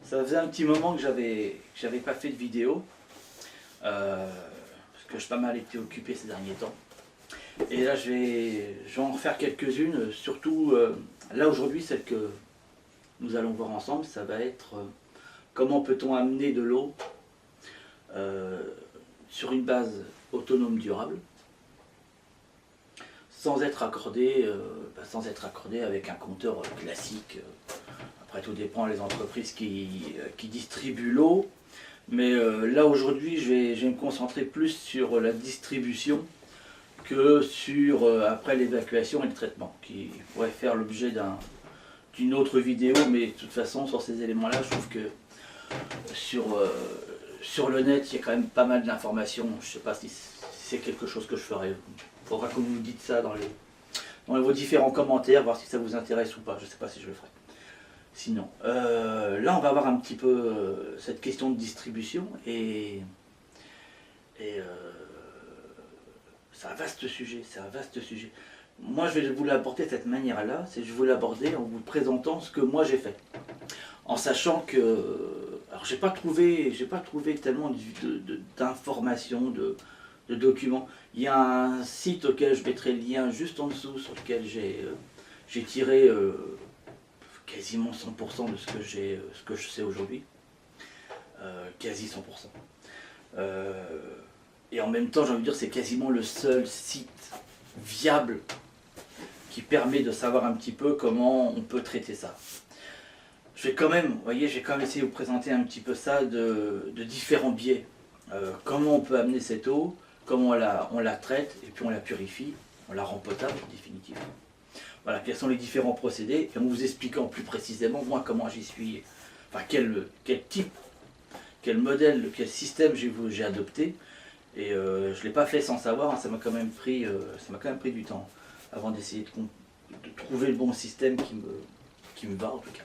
Ça faisait un petit moment que j'avais pas fait de vidéo, parce que j'ai pas mal été occupé ces derniers temps. Et là je vais en refaire quelques-unes, surtout là aujourd'hui celle que nous allons voir ensemble, ça va être comment peut-on amener de l'eau sur une base autonome durable, sans être accordé avec un compteur classique. Après tout dépend des entreprises qui distribuent l'eau, mais là aujourd'hui je vais me concentrer plus sur la distribution que sur après l'évacuation et le traitement, qui pourrait faire l'objet d'une autre vidéo, mais de toute façon sur ces éléments là je trouve que sur le net il y a quand même pas mal d'informations. Je ne sais pas si c'est quelque chose que je ferai, il faudra que vous me dites ça dans vos différents commentaires, voir si ça vous intéresse ou pas, je ne sais pas si je le ferai. Sinon, là on va voir un petit peu cette question de distribution et c'est un vaste sujet, Moi je vais vous l'aborder de cette manière-là, c'est que je vais vous l'aborder en vous présentant ce que moi j'ai fait. En sachant que, alors j'ai pas trouvé tellement d'informations, de documents. Il y a un site auquel je mettrai le lien juste en dessous, sur lequel j'ai tiré quasiment 100% de ce que je sais aujourd'hui. Quasi 100%. Et en même temps, j'ai envie de dire, c'est quasiment le seul site viable qui permet de savoir un petit peu comment on peut traiter ça. Je vais quand même, vous voyez, j'ai quand même essayé de vous présenter un petit peu ça de différents biais. Comment on peut amener cette eau, comment on la traite, et puis on la purifie, on la rend potable en définitive. Voilà, quels sont les différents procédés, et en vous expliquant plus précisément, moi, comment j'y suis, enfin, quel type, quel modèle, quel système j'ai adopté. Et je ne l'ai pas fait sans savoir, hein, ça m'a quand même pris du temps avant d'essayer de trouver le bon système qui me va en tout cas.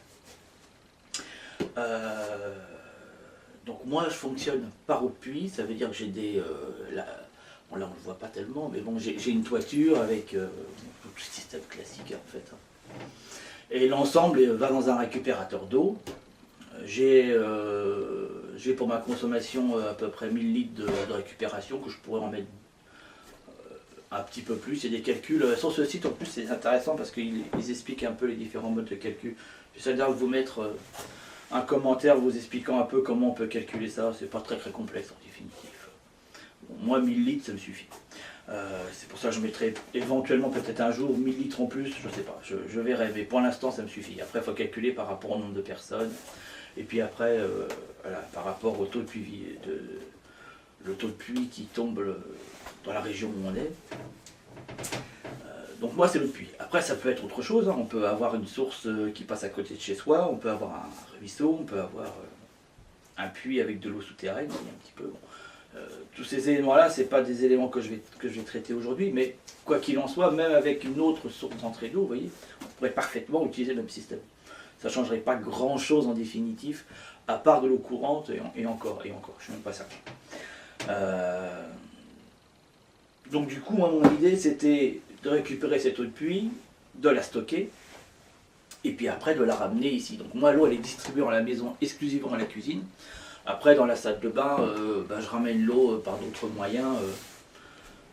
Donc moi je fonctionne par eau de pluie, ça veut dire que j'ai là on ne le voit pas tellement, mais bon j'ai une toiture avec tout le système classique en fait. Et l'ensemble va dans un récupérateur d'eau. J'ai pour ma consommation à peu près 1000 litres de récupération, que je pourrais en mettre un petit peu plus. Il y a des calculs sur ce site en plus, c'est intéressant parce qu'ils expliquent un peu les différents modes de calcul. J'essaie de vous mettre un commentaire vous expliquant un peu comment on peut calculer ça. C'est pas très complexe en définitive. Bon, moi 1000 litres ça me suffit. C'est pour ça que je mettrai éventuellement peut-être un jour 1000 litres en plus, je sais pas, je verrai, mais pour l'instant ça me suffit. Après il faut calculer par rapport au nombre de personnes, et puis après voilà, par rapport au taux de pluie, le taux de pluie qui tombe dans la région où on est. Donc moi c'est l'eau de pluie. Après ça peut être autre chose, hein. On peut avoir une source qui passe à côté de chez soi, on peut avoir un ruisseau, on peut avoir un puits avec de l'eau souterraine, un petit peu. Bon. Tous ces éléments-là, ce n'est pas des éléments que je vais traiter aujourd'hui, mais quoi qu'il en soit, même avec une autre source d'entrée d'eau, vous voyez, on pourrait parfaitement utiliser le même système. Ça ne changerait pas grand-chose en définitif, à part de l'eau courante, et encore, je ne suis même pas certain. Donc du coup, moi, mon idée, c'était de récupérer cette eau de pluie, de la stocker, et puis après de la ramener ici. Donc moi, l'eau, elle est distribuée dans la maison, exclusivement dans la cuisine. Après, dans la salle de bain, je ramène l'eau par d'autres moyens,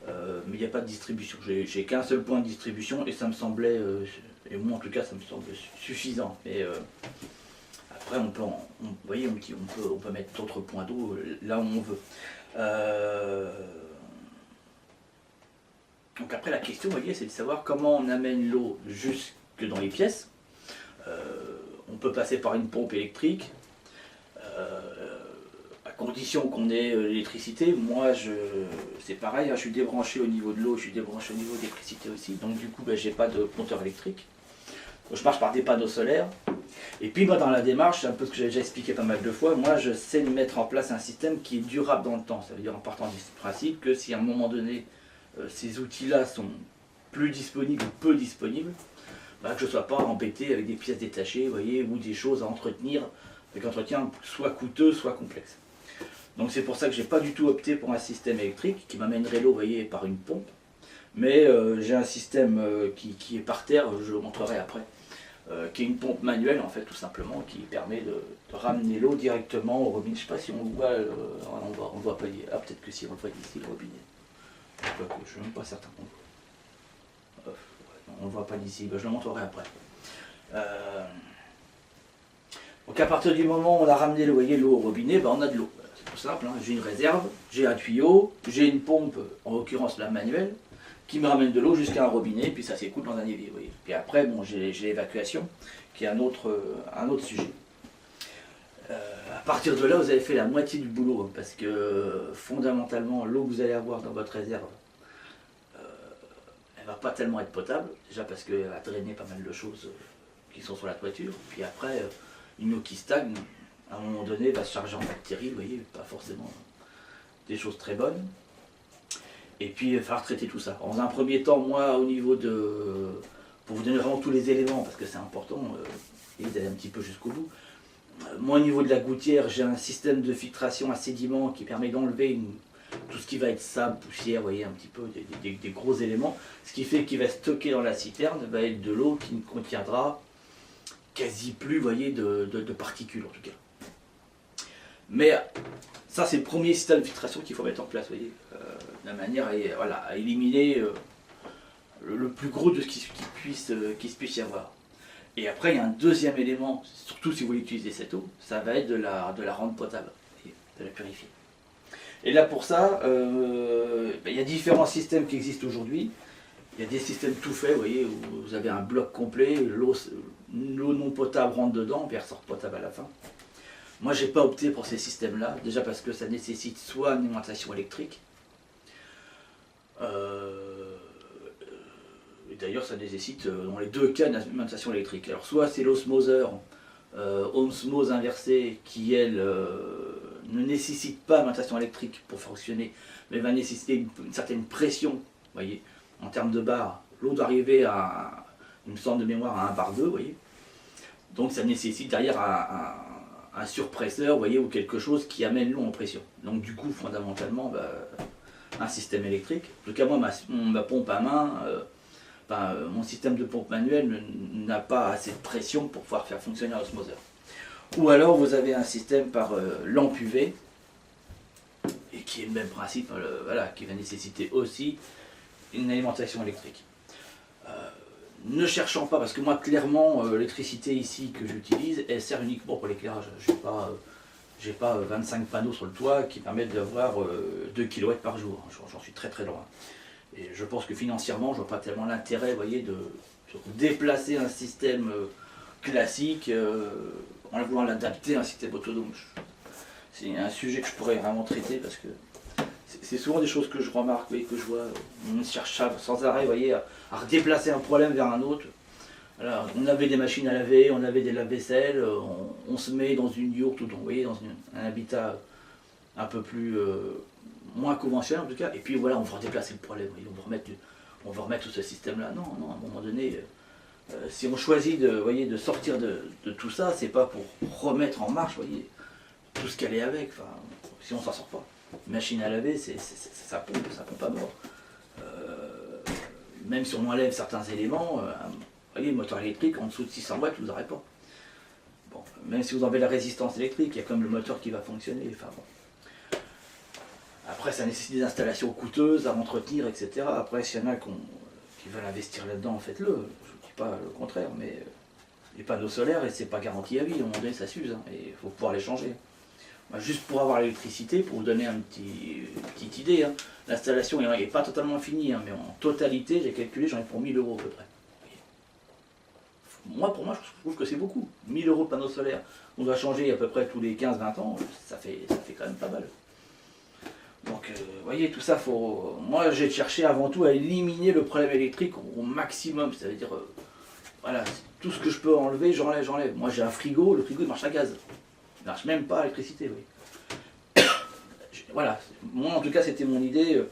mais il n'y a pas de distribution. J'ai qu'un seul point de distribution et ça me semblait, et moi en tout cas, ça me semble suffisant. Mais après, vous voyez, on peut mettre d'autres points d'eau là où on veut. Donc après, la question, vous voyez, c'est de savoir comment on amène l'eau jusque dans les pièces. On peut passer par une pompe électrique. À condition qu'on ait l'électricité. Moi c'est pareil, hein, je suis débranché au niveau de l'eau, je suis débranché au niveau de l'électricité aussi, donc du coup j'ai pas de compteur électrique. Donc, je marche par des panneaux solaires. Et puis moi dans la démarche, c'est un peu ce que j'ai déjà expliqué pas mal de fois, moi je sais mettre en place un système qui est durable dans le temps. Ça veut dire en partant du principe que si à un moment donné ces outils-là sont plus disponibles ou peu disponibles, que je ne sois pas embêté avec des pièces détachées, vous voyez, ou des choses à entretenir, avec un entretien soit coûteux, soit complexe. Donc c'est pour ça que j'ai pas du tout opté pour un système électrique qui m'amènerait l'eau, vous voyez, par une pompe. Mais j'ai un système qui est par terre, je le montrerai après, qui est une pompe manuelle en fait tout simplement, qui permet de ramener l'eau directement au robinet. Je ne sais pas si on voit, on voit pas, ah peut-être que si on le voit ici le robinet. Je ne suis même pas certain qu'on voit. On ne le voit pas d'ici, je le montrerai après. Donc à partir du moment où on a ramené l'eau au robinet, on a de l'eau. C'est tout simple, hein. J'ai une réserve, j'ai un tuyau, j'ai une pompe, en l'occurrence la manuelle, qui me ramène de l'eau jusqu'à un robinet, puis ça s'écoule dans un évier. Vous voyez. Puis après, j'ai l'évacuation, qui est un autre sujet. À partir de là, vous avez fait la moitié du boulot, hein, parce que fondamentalement, l'eau que vous allez avoir dans votre réserve, elle ne va pas tellement être potable, déjà parce qu'elle va drainer pas mal de choses qui sont sur la toiture, puis après, une eau qui stagne, à un moment donné, va se charger en bactéries, vous voyez, pas forcément des choses très bonnes. Et puis il va falloir traiter tout ça. Dans un premier temps, moi, au niveau de... pour vous donner vraiment tous les éléments, parce que c'est important, d'aller un petit peu jusqu'au bout. Moi, au niveau de la gouttière, j'ai un système de filtration à sédiments qui permet d'enlever tout ce qui va être sable, poussière, vous voyez, un petit peu, des gros éléments. Ce qui fait qu'il va stocker dans la citerne, va être de l'eau qui ne contiendra quasi plus, vous voyez, de particules en tout cas. Mais ça, c'est le premier système de filtration qu'il faut mettre en place, vous voyez, de manière à éliminer le plus gros de ce qui puisse y avoir. Et après, il y a un deuxième élément, surtout si vous voulez utiliser cette eau, ça va être de la rendre potable, de la purifier. Et là, pour ça, il y a différents systèmes qui existent aujourd'hui. Il y a des systèmes tout faits, vous voyez, où vous avez un bloc complet, l'eau non potable rentre dedans, puis elle ressort potable à la fin. Moi, je n'ai pas opté pour ces systèmes-là, déjà parce que ça nécessite soit une alimentation électrique, et d'ailleurs ça nécessite dans les deux cas une alimentation électrique. Alors soit c'est l'osmoseur, osmose inversée, qui elle ne nécessite pas d'alimentation électrique pour fonctionner, mais va nécessiter une certaine pression, vous voyez, en termes de bar. L'eau doit arriver à, il me semble de mémoire, à 1 bar 2, vous voyez. Donc ça nécessite derrière un surpresseur, vous voyez, ou quelque chose qui amène l'eau en pression. Donc du coup, fondamentalement, un système électrique. En tout cas, moi, ma pompe à main, mon système de pompe manuelle n'a pas assez de pression pour pouvoir faire fonctionner l'osmoseur. Ou alors, vous avez un système par lampe UV, et qui est le même principe, voilà, qui va nécessiter aussi une alimentation électrique. Ne cherchant pas, parce que moi clairement l'électricité ici que j'utilise, elle sert uniquement pour l'éclairage. J'ai pas 25 panneaux sur le toit qui permettent d'avoir 2 kW par jour. J'en suis très très loin. Et je pense que financièrement, je vois pas tellement l'intérêt, vous voyez, de déplacer un système classique en voulant l'adapter à un système autonome. C'est un sujet que je pourrais vraiment traiter parce que c'est souvent des choses que je remarque, vous voyez, que je vois. On cherche sans arrêt, vous voyez, à redéplacer un problème vers un autre. Alors, on avait des machines à laver, on avait des lave-vaisselle, on se met dans une yourte ou vous voyez, dans un habitat un peu plus moins conventionnel en tout cas, et puis voilà, on va redéplacer le problème, voyez, on va remettre tout ce système-là. Non, à un moment donné, si on choisit de sortir de tout ça, c'est pas pour remettre en marche, vous voyez, tout ce qu'elle est avec, enfin, si on s'en sort pas. Machine à laver, ça pompe à mort. Même si on enlève certains éléments, vous voyez, le moteur électrique, en dessous de 600 watts, vous n'aurez pas. Bon, même si vous enlevez la résistance électrique, il y a quand même le moteur qui va fonctionner. Enfin, bon. Après, ça nécessite des installations coûteuses à entretenir, etc. Après, s'il y en a qui veulent investir là-dedans, faites-le. Je ne dis pas le contraire, mais les panneaux solaires, et c'est pas garanti à vie. À un moment donné, ça s'use, hein, et il faut pouvoir les changer. Juste pour avoir l'électricité, pour vous donner une petite idée, hein, l'installation n'est pas totalement finie, hein, mais en totalité, j'ai calculé, j'en ai pour 1000 € à peu près. Pour moi, je trouve que c'est beaucoup. 1000 € de panneaux solaires, on doit changer à peu près tous les 15-20 ans, ça fait quand même pas mal. Donc, vous voyez, tout ça, moi j'ai cherché avant tout à éliminer le problème électrique au maximum, ça veut dire, voilà, tout ce que je peux enlever, j'enlève. Moi j'ai un frigo, le frigo il marche à gaz. Il ne marche même pas à l'électricité, oui. Voilà, moi en tout cas c'était mon idée,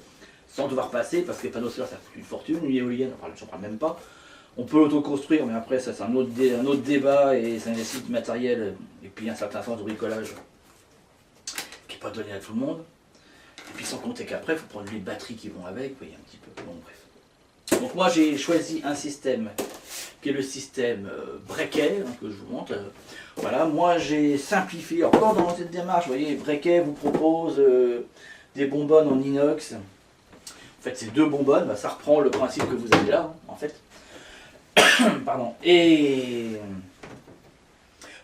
sans devoir passer, parce que les panneaux solaires ça coûte une fortune, une éolienne, j'en parle même pas. On peut l'autoconstruire, mais après ça c'est un autre débat, et ça nécessite du matériel, et puis un certain sens de bricolage, qui n'est pas donné à tout le monde. Et puis sans compter qu'après, il faut prendre les batteries qui vont avec, vous voyez un petit peu, bon bref. Donc moi j'ai choisi un système qui est le système Brequet, hein, que je vous montre. Voilà, moi j'ai simplifié, encore dans cette démarche, vous voyez, Brequet vous propose des bonbonnes en inox. En fait c'est 2 bonbonnes, bah, ça reprend le principe que vous avez là, hein, en fait. Pardon. Et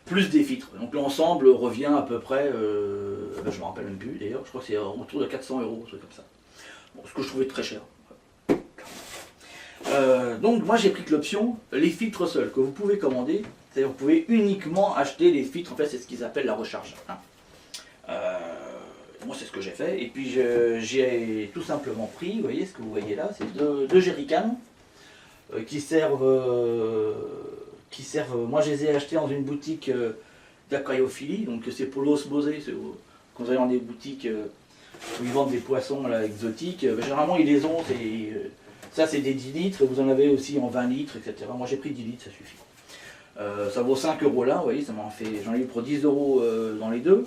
plus des filtres. Donc l'ensemble revient à peu près, je me rappelle même plus d'ailleurs, je crois que c'est autour de 400 €, un truc comme ça. Bon, ce que je trouvais très cher. Donc moi j'ai pris que l'option les filtres seuls que vous pouvez commander, c'est-à-dire vous pouvez uniquement acheter les filtres, en fait c'est ce qu'ils appellent la recharge. Hein. Moi c'est ce que j'ai fait, et puis j'ai tout simplement pris, vous voyez ce que vous voyez là, c'est deux jerrycans qui servent, moi je les ai achetés dans une boutique d'aquariophilie, donc c'est pour l'osmosée, quand vous allez dans des boutiques où ils vendent des poissons là, exotiques, généralement ils les ont, ça c'est des 10 litres, vous en avez aussi en 20 litres, etc. Moi j'ai pris 10 litres, ça suffit. Ça vaut 5 € là, vous voyez, j'en ai eu pour 10 € dans les deux.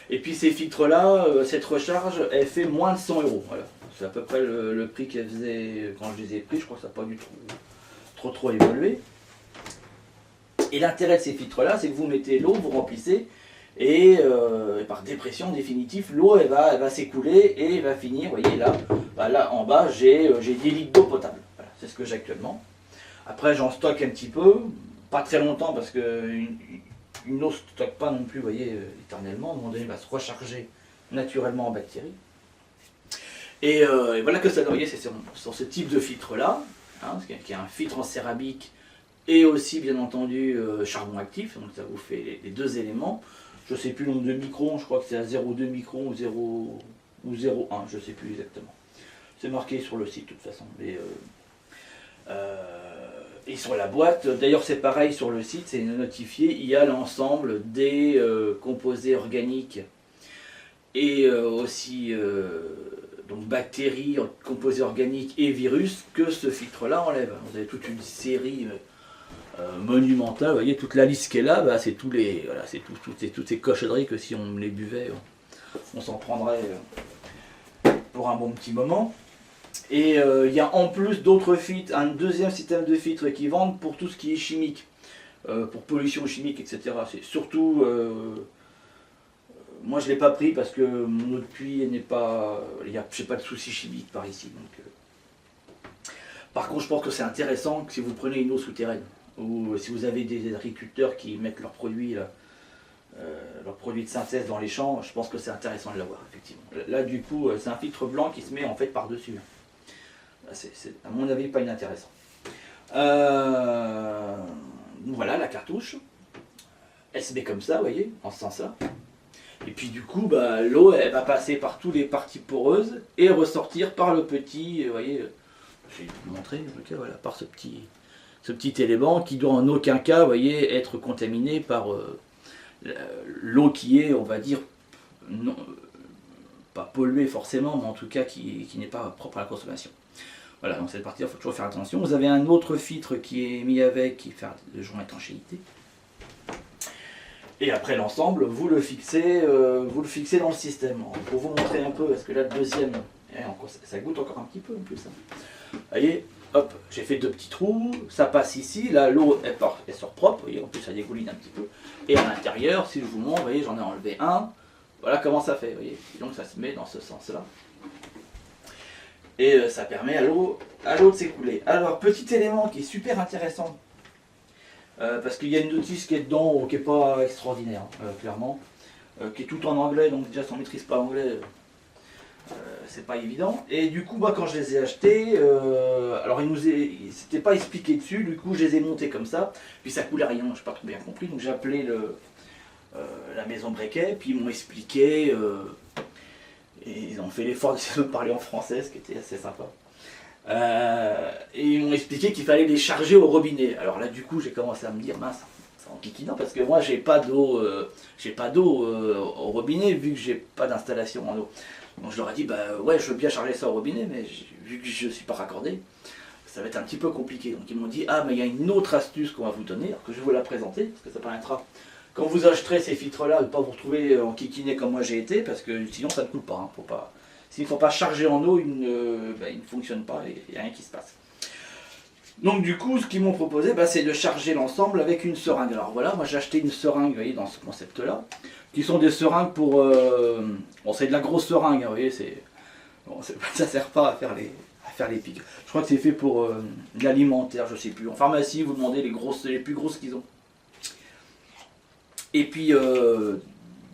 Et puis ces filtres là, cette recharge, elle fait moins de 100 €. Voilà. C'est à peu près le prix qu'elle faisait quand je les ai pris, je crois que ça n'a pas dû trop évolué. Et l'intérêt de ces filtres là, c'est que vous mettez l'eau, vous remplissez, et par dépression définitive, l'eau elle va s'écouler et elle va finir, vous voyez là, là en bas j'ai 10 litres d'eau potable. Voilà, c'est ce que j'ai actuellement. Après j'en stocke un petit peu, pas très longtemps parce que une eau ne stocke pas non plus, vous voyez, éternellement. À un moment donné, elle va se recharger naturellement en bactéries. Et voilà que ça, vous voyez, c'est sur ce type de filtre là, hein, qui est un filtre en céramique et aussi bien entendu charbon actif, donc ça vous fait les 2 éléments. Je ne sais plus le nombre de microns, je crois que c'est à 0,2 microns ou 0,1, je ne sais plus exactement. C'est marqué sur le site de toute façon. Mais, et sur la boîte, d'ailleurs c'est pareil sur le site, c'est notifié, il y a l'ensemble des composés organiques et aussi donc bactéries, composés organiques et virus que ce filtre-là enlève. Vous avez toute une série monumentale, vous voyez, toute la liste qui est là, c'est voilà, toutes ces cochonneries que si on les buvait, on s'en prendrait pour un bon petit moment. Et il y a en plus d'autres filtres, un deuxième système de filtres qui vendent pour tout ce qui est chimique, pour pollution chimique, etc. C'est surtout, moi je ne l'ai pas pris parce que mon eau de puits n'est pas, j'ai pas de soucis chimiques par ici. Donc, par contre je pense que c'est intéressant que si vous prenez une eau souterraine, ou si vous avez des agriculteurs qui mettent leurs produits de synthèse dans les champs, je pense que c'est intéressant de l'avoir, effectivement. Là du coup c'est un filtre blanc qui se met en fait par-dessus. C'est à mon avis pas inintéressant. Voilà la cartouche. Elle se met comme ça, vous voyez, en ce sens-là. Et puis du coup, l'eau elle va passer par toutes les parties poreuses et ressortir par le petit, vous voyez, je vais vous montrer, okay, voilà, par ce petit élément qui doit en aucun cas, vous voyez, être contaminé par l'eau qui est, on va dire, non, pas polluée forcément, mais en tout cas qui n'est pas propre à la consommation. Voilà, donc cette partie-là, il faut toujours faire attention. Vous avez un autre filtre qui est mis avec, qui fait le joint étanchéité. Et après l'ensemble, vous le fixez dans le système. Pour vous montrer un peu, parce que là, le deuxième, ça goûte encore un petit peu en plus. Hein. Vous voyez, hop, j'ai fait 2 petits trous, ça passe ici, là l'eau elle sort propre, vous voyez, en plus ça dégouline un petit peu. Et à l'intérieur, si je vous montre, vous voyez, j'en ai enlevé un, voilà comment ça fait, vous voyez. Et donc ça se met dans ce sens-là. Et ça permet à l'eau de s'écouler. Alors, petit élément qui est super intéressant, parce qu'il y a une notice qui est dedans, qui n'est pas extraordinaire, clairement, qui est tout en anglais, donc déjà si on ne maîtrise pas l'anglais, c'est pas évident. Et du coup, moi quand je les ai achetés, alors c'était pas expliqué dessus, du coup je les ai montés comme ça, puis ça coulait rien, je n'ai pas trop bien compris, donc j'ai appelé la maison Brequet, puis ils m'ont expliqué... et ils ont fait l'effort de parler en français, ce qui était assez sympa. Et ils m'ont expliqué qu'il fallait les charger au robinet. Alors là, du coup, j'ai commencé à me dire, mince, c'est en kikinant, parce que moi, j'ai pas d'eau au robinet, vu que j'ai pas d'installation en eau. Donc je leur ai dit, ouais, je veux bien charger ça au robinet, mais vu que je ne suis pas raccordé, ça va être un petit peu compliqué. Donc ils m'ont dit, ah, mais il y a une autre astuce qu'on va vous donner, alors que je vais vous la présenter, parce que ça permettra... Quand vous achèterez ces filtres-là, de ne pas vous retrouver en kikiné comme moi j'ai été, parce que sinon ça ne coule pas. Hein, s'il ne faut pas charger en eau, il ne fonctionne pas et il n'y a rien qui se passe. Donc du coup, ce qu'ils m'ont proposé, bah, c'est de charger l'ensemble avec une seringue. Alors voilà, moi j'ai acheté une seringue, vous voyez, dans ce concept-là, qui sont des seringues pour... bon, c'est de la grosse seringue, hein, vous voyez, bon, ça sert pas à faire les pics. Je crois que c'est fait pour l'alimentaire, je sais plus. En pharmacie, vous demandez les plus grosses qu'ils ont. Et puis,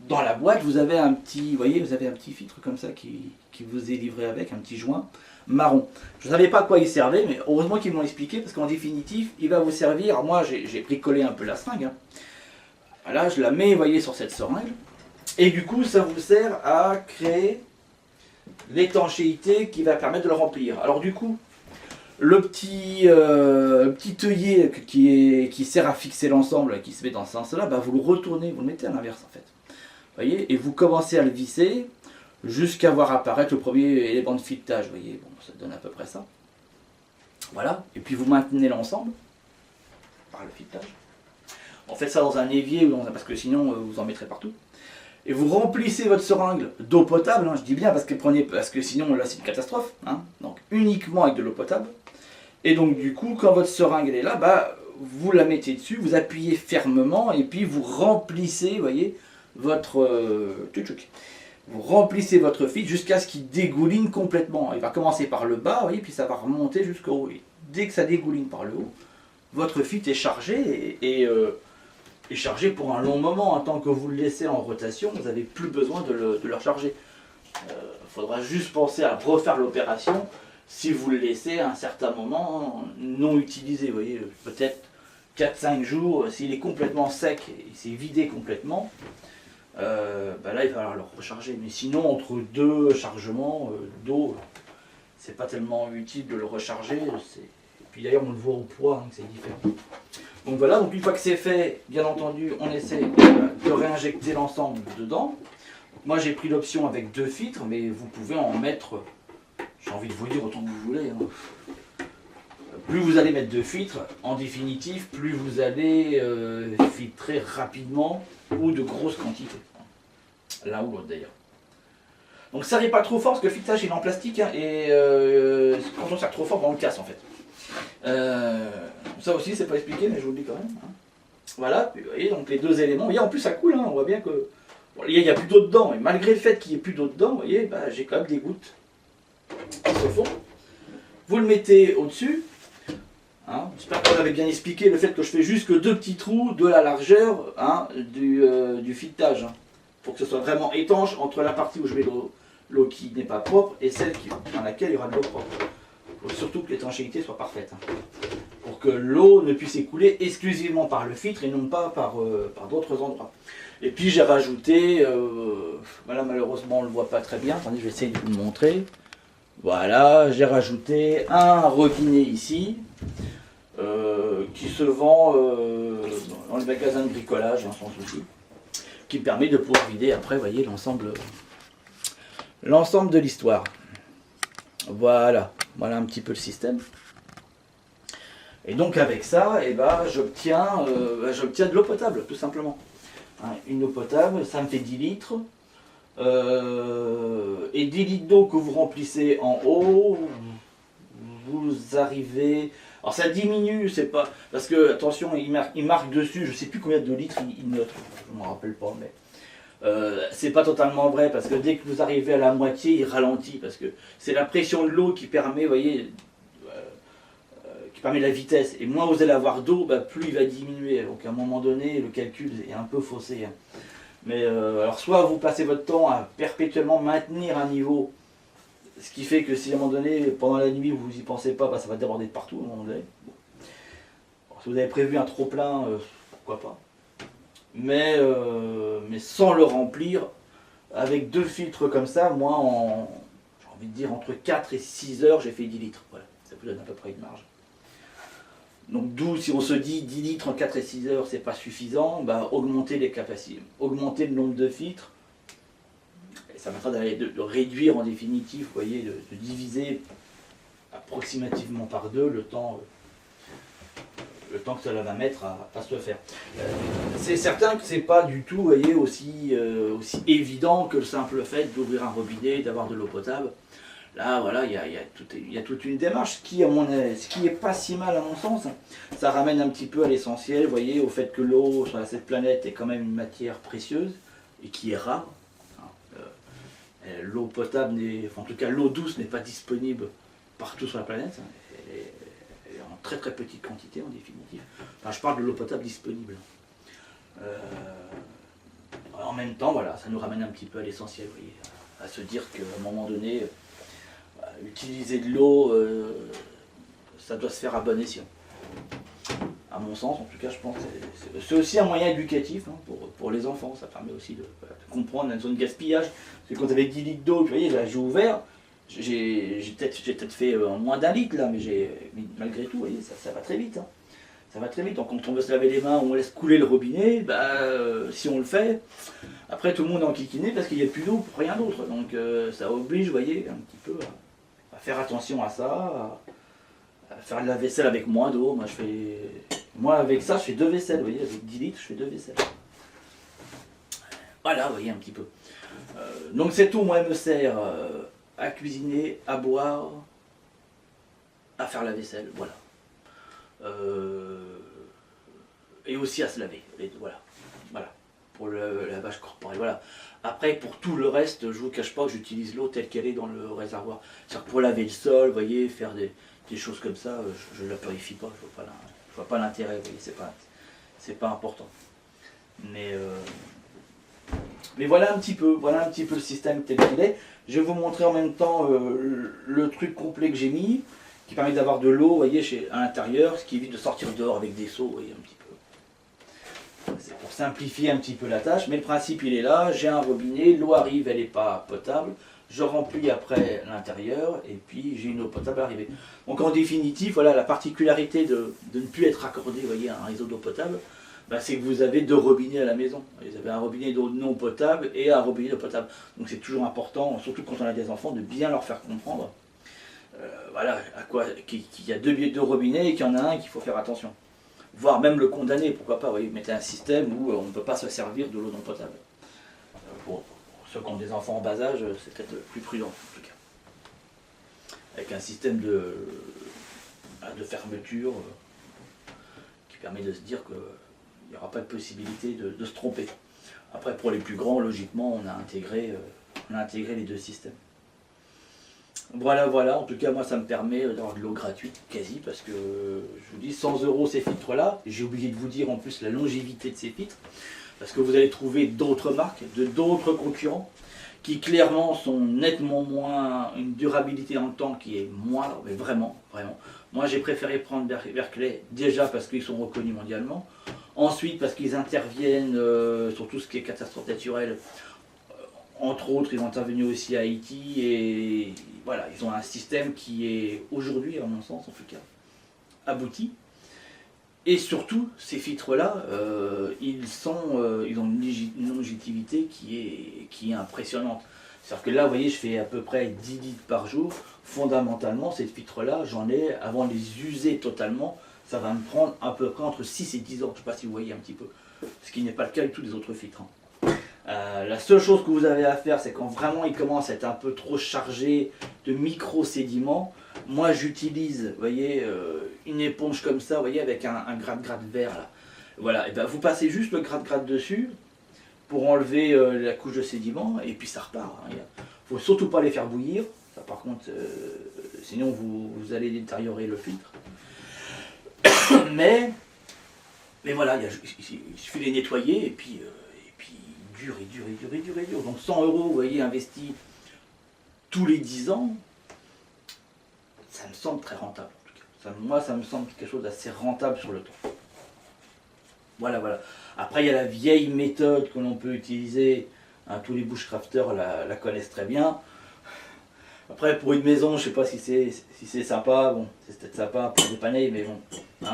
dans la boîte, vous avez un petit, vous voyez, vous avez un petit filtre comme ça qui vous est livré avec, un petit joint marron. Je ne savais pas à quoi il servait, mais heureusement qu'ils m'ont expliqué, parce qu'en définitive, il va vous servir. Moi, j'ai bricolé un peu la seringue. Hein. Là, je la mets, vous voyez, sur cette seringue. Et du coup, ça vous sert à créer l'étanchéité qui va permettre de le remplir. Alors du coup, le petit œillet qui sert à fixer l'ensemble, qui se met dans ce sens-là, bah, vous le retournez, vous le mettez à l'inverse en fait. Vous voyez, et vous commencez à le visser jusqu'à voir apparaître le premier élément de filetage. Vous voyez, bon, ça donne à peu près ça. Voilà, et puis vous maintenez l'ensemble par le filetage. On fait ça dans un évier, parce que sinon vous en mettrez partout. Et vous remplissez votre seringue d'eau potable, hein, je dis bien parce que sinon là c'est une catastrophe. Hein, donc uniquement avec de l'eau potable. Et donc du coup, quand votre seringue elle est là, bah, vous la mettez dessus, vous appuyez fermement et puis vous remplissez, vous voyez, votre vous remplissez votre filtre jusqu'à ce qu'il dégouline complètement. Il va commencer par le bas, vous voyez, puis ça va remonter jusqu'au haut. Et dès que ça dégouline par le haut, votre filtre est chargé et chargé pour un long moment. Tant que vous le laissez en rotation, vous n'avez plus besoin de le recharger. Il faudra juste penser à refaire l'opération si vous le laissez à un certain moment non utilisé. Vous voyez, peut-être 4-5 jours, s'il est complètement sec et s'est vidé complètement, bah là il va falloir le recharger. Mais sinon, entre deux chargements d'eau, c'est pas tellement utile de le recharger. Et puis d'ailleurs, on le voit au poids, hein, que c'est différent. Donc voilà, donc une fois que c'est fait, bien entendu, on essaie de réinjecter l'ensemble dedans. Moi j'ai pris l'option avec 2 filtres, mais vous pouvez en mettre, j'ai envie de vous dire autant que vous voulez. Hein. Plus vous allez mettre 2 filtres, en définitive, plus vous allez filtrer rapidement ou de grosses quantités. L'un ou l'autre d'ailleurs. Donc ça n'est pas trop fort parce que le filtrage il est en plastique hein, et quand on serre trop fort, on le casse en fait. Ça aussi c'est pas expliqué mais je vous le dis quand même. Hein. Voilà, vous voyez donc les 2 éléments. Et en plus ça coule, hein, on voit bien que bon, il n'y a plus d'eau dedans. Et malgré le fait qu'il n'y ait plus d'eau dedans, vous voyez, bah, j'ai quand même des gouttes qui se font. Vous le mettez au-dessus. Hein. J'espère que vous avez bien expliqué le fait que je fais juste que 2 petits trous de la largeur hein, du filetage. Hein, pour que ce soit vraiment étanche entre la partie où je mets l'eau qui n'est pas propre et celle dans laquelle il y aura de l'eau propre. Il faut surtout que l'étanchéité soit parfaite. Hein, pour que l'eau ne puisse écouler exclusivement par le filtre et non pas par d'autres endroits. Et puis j'ai rajouté, voilà malheureusement on ne le voit pas très bien, attendez je vais essayer de vous le montrer. Voilà, j'ai rajouté un robinet ici, qui se vend dans les magasins de bricolage, hein, sans souci, qui me permet de pouvoir vider après, vous voyez, l'ensemble de l'histoire. Voilà, voilà un petit peu le système. Et donc avec ça, eh ben, j'obtiens de l'eau potable, tout simplement. Hein, une eau potable, ça me fait 10 litres. Et 10 litres d'eau que vous remplissez en haut, vous arrivez... Alors ça diminue, c'est pas... Parce que, attention, il marque dessus, je sais plus combien de litres il note, je ne me rappelle pas, mais... c'est pas totalement vrai, parce que dès que vous arrivez à la moitié, il ralentit, parce que c'est la pression de l'eau qui permet, vous voyez... qui permet la vitesse, et moins vous allez avoir d'eau, bah, plus il va diminuer, donc à un moment donné, le calcul est un peu faussé. Hein. Mais alors soit vous passez votre temps à perpétuellement maintenir un niveau, ce qui fait que si à un moment donné, pendant la nuit, vous n'y pensez pas, bah, ça va déborder de partout à un moment donné. Bon. Alors, si vous avez prévu un trop plein, pourquoi pas. Mais sans le remplir, avec 2 filtres comme ça, moi, j'ai envie de dire, entre 4 et 6 heures, j'ai fait 10 litres. Voilà, ça vous donne à peu près une marge. Donc d'où, si on se dit 10 litres en 4 et 6 heures, c'est pas suffisant, bah, augmenter les capacités, augmenter le nombre de filtres, et ça permettra de réduire en définitive, vous voyez, de diviser approximativement par 2 le temps que cela va mettre à se faire. C'est certain que c'est pas du tout, vous voyez, aussi évident que le simple fait d'ouvrir un robinet, d'avoir de l'eau potable. Là, voilà, il y a toute une démarche ce qui est pas si mal à mon sens. Ça ramène un petit peu à l'essentiel, vous voyez, au fait que l'eau sur cette planète est quand même une matière précieuse et qui est rare. L'eau potable, enfin, en tout cas l'eau douce n'est pas disponible partout sur la planète. Elle est en très très petite quantité en définitive. Enfin, je parle de l'eau potable disponible. En même temps, voilà, ça nous ramène un petit peu à l'essentiel, vous voyez, à se dire qu'à un moment donné, utiliser de l'eau, ça doit se faire à bon escient. À mon sens, en tout cas, je pense que c'est aussi un moyen éducatif pour les enfants. Ça permet aussi de comprendre la zone de gaspillage. Parce que quand avec 10 litres d'eau, vous voyez, là, j'ai ouvert, j'ai peut-être fait moins d'un litre là, mais malgré tout, vous voyez, ça va très vite. Ça va très vite. Donc quand on veut se laver les mains, on laisse couler le robinet, si on le fait, après tout le monde est enquiquiné parce qu'il n'y a plus d'eau pour rien d'autre. Donc ça oblige, vous voyez, un petit peu à faire attention à ça, à faire de la vaisselle avec moins d'eau. Moi avec ça, je fais 2 vaisselles, vous voyez, avec 10 litres, je fais 2 vaisselles. Voilà, vous voyez un petit peu. Donc cette eau, moi, elle me sert à cuisiner, à boire, à faire la vaisselle, voilà. Et aussi à se laver, voilà. Pour le lavage corporel, voilà. Après, pour tout le reste, je vous cache pas que j'utilise l'eau telle qu'elle est dans le réservoir. C'est-à-dire pour laver le sol, vous voyez, faire des choses comme ça, je ne la purifie pas, je vois pas l'intérêt, vous voyez, c'est pas important. Mais voilà un petit peu le système tel qu'il est. Je vais vous montrer en même temps le truc complet que j'ai mis, qui permet d'avoir de l'eau, vous voyez, à l'intérieur, ce qui évite de sortir dehors avec des seaux, vous voyez, un petit peu. C'est pour simplifier un petit peu la tâche, mais le principe il est là, j'ai un robinet, l'eau arrive, elle n'est pas potable, je remplis après l'intérieur, et puis j'ai une eau potable arrivée. Donc en définitive, voilà, la particularité de ne plus être raccordé, vous voyez, à un réseau d'eau potable, c'est que vous avez 2 robinets à la maison. Vous avez un robinet d'eau non potable et un robinet d'eau potable. Donc c'est toujours important, surtout quand on a des enfants, de bien leur faire comprendre voilà, qu'il y a 2 robinets et qu'il y en a un qu'il faut faire attention. Voire même le condamner, pourquoi pas, vous voyez, mettez un système où on ne peut pas se servir de l'eau non potable. Pour ceux qui ont des enfants en bas âge, c'est peut-être plus prudent en tout cas. Avec un système de fermeture qui permet de se dire qu'il n'y aura pas de possibilité de se tromper. Après, pour les plus grands, logiquement, on a intégré les 2 systèmes. Voilà, en tout cas, moi, ça me permet d'avoir de l'eau gratuite, quasi, parce que, je vous dis, 100 € ces filtres-là. J'ai oublié de vous dire, en plus, la longévité de ces filtres, parce que vous allez trouver d'autres marques, d'autres concurrents, qui clairement sont nettement moins, une durabilité dans le temps qui est moindre, mais vraiment. Moi, j'ai préféré prendre Berkeley, déjà parce qu'ils sont reconnus mondialement, ensuite parce qu'ils interviennent sur tout ce qui est catastrophe naturelle. Entre autres, ils ont intervenu aussi à Haïti et voilà, ils ont un système qui est aujourd'hui, à mon sens en tout cas, abouti. Et surtout, ces filtres-là, ils ont une longévité qui est impressionnante. C'est-à-dire que là, vous voyez, je fais à peu près 10 litres par jour. Fondamentalement, ces filtres-là, j'en ai, avant de les user totalement, ça va me prendre à peu près entre 6 et 10 ans. Je ne sais pas si vous voyez un petit peu. Ce qui n'est pas le cas de tous les autres filtres. La seule chose que vous avez à faire, c'est quand vraiment il commence à être un peu trop chargé de micro-sédiments, moi j'utilise, vous voyez, une éponge comme ça, vous voyez, avec un gratte-gratte vert là. Voilà, et ben vous passez juste le gratte-gratte dessus pour enlever la couche de sédiments et puis ça repart. Il ne faut surtout pas les faire bouillir, ça par contre, sinon vous allez détériorer le filtre. mais voilà, il suffit de les nettoyer et puis dur. Donc 100 €, vous voyez, investis tous les 10 ans, ça me semble très rentable en tout cas. Moi, ça me semble quelque chose d'assez rentable sur le temps. Voilà. Après, il y a la vieille méthode que l'on peut utiliser, tous les bushcrafters la connaissent très bien. Après, pour une maison, je ne sais pas si c'est sympa, bon, c'est peut-être sympa pour dépanner, mais bon,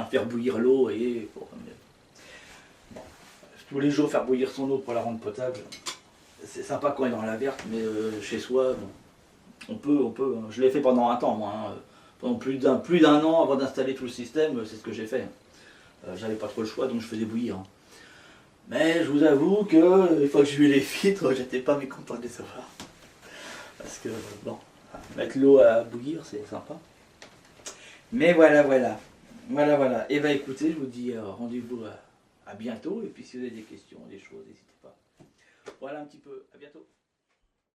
faire bouillir l'eau et... tous les jours faire bouillir son eau pour la rendre potable, c'est sympa quand on est dans la verte, mais chez soi, bon, on peut. Je l'ai fait pendant un temps, moi, pendant plus d'un an avant d'installer tout le système, c'est ce que j'ai fait. J'avais pas trop le choix, donc je faisais bouillir. Mais je vous avoue que, une fois que j'ai eu les filtres, j'étais pas mécontent de les avoir. Parce que, bon, Mettre l'eau à bouillir, c'est sympa. Mais voilà, voilà. Voilà, voilà. Et bah écoutez, je vous dis rendez-vous à bientôt. Et puis si vous avez des questions, des choses, n'hésitez pas. Voilà un petit peu. À bientôt.